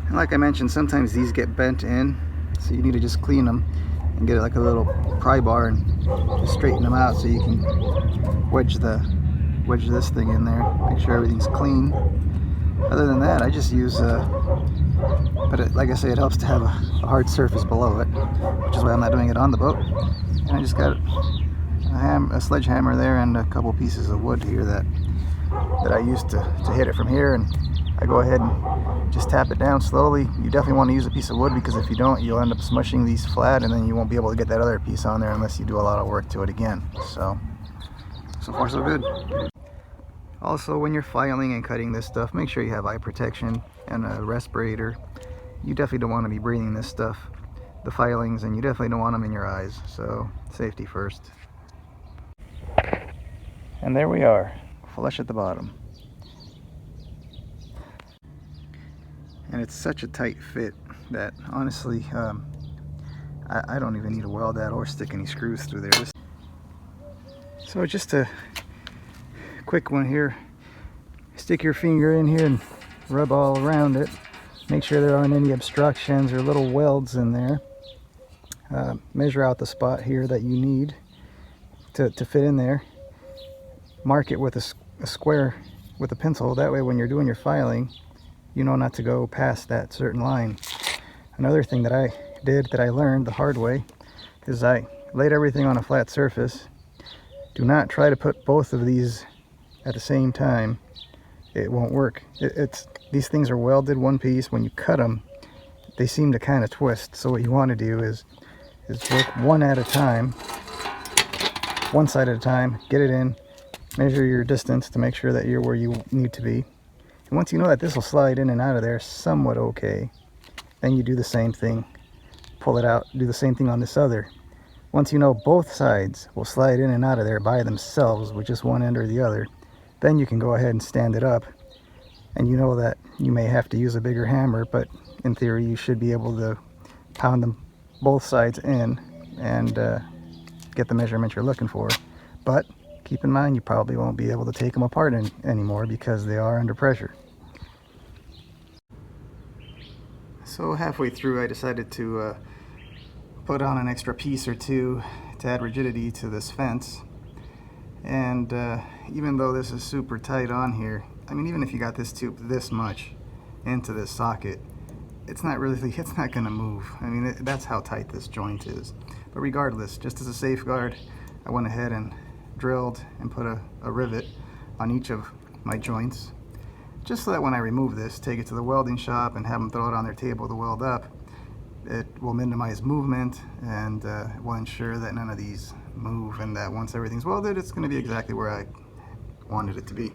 And like I mentioned, sometimes these get bent in, so you need to just clean them and get like a little pry bar and just straighten them out so you can wedge this thing in there, make sure everything's clean. Other than that, I just use like I say, it helps to have a hard surface below it, which is why I'm not doing it on the boat. And I just got a sledgehammer there and a couple pieces of wood here that I used to hit it from here, and I go ahead and just tap it down slowly. You definitely want to use a piece of wood, because if you don't, you'll end up smushing these flat, and then you won't be able to get that other piece on there unless you do a lot of work to it again. So far so good. Also, when you're filing and cutting this stuff, make sure you have eye protection and a respirator. You definitely don't want to be breathing this stuff, the filings, and you definitely don't want them in your eyes. So safety first. And there we are, flush at the bottom. And it's such a tight fit that honestly, I don't even need to weld that or stick any screws through there. So just a quick one here. Stick your finger in here and rub all around it. Make sure there aren't any obstructions or little welds in there. Measure out the spot here that you need to fit in there. Mark it with a square with a pencil. That way when you're doing your filing, you know not to go past that certain line. Another thing that I learned the hard way is I laid everything on a flat surface. Do not try to put both of these at the same time. It won't work. These things are welded one piece. When you cut them, they seem to kind of twist. So what you want to do is work one at a time, one side at a time, get it in, measure your distance to make sure that you're where you need to be. And once you know that this will slide in and out of there somewhat okay, then you do the same thing. Pull it out, do the same thing on this other. Once you know both sides will slide in and out of there by themselves with just one end or the other, then you can go ahead and stand it up. And you know that you may have to use a bigger hammer, but in theory you should be able to pound them both sides in and get the measurement you're looking for. But keep in mind, you probably won't be able to take them apart anymore because they are under pressure. So halfway through, I decided to put on an extra piece or two to add rigidity to this fence. And even though this is super tight on here, I mean, even if you got this tube this much into this socket, it's not going to move. I mean, that's how tight this joint is. But regardless, just as a safeguard, I went ahead and drilled and put a rivet on each of my joints, just so that when I remove this, take it to the welding shop and have them throw it on their table to weld up, it will minimize movement and will ensure that none of these move, and that once everything's welded, it's going to be exactly where I wanted it to be.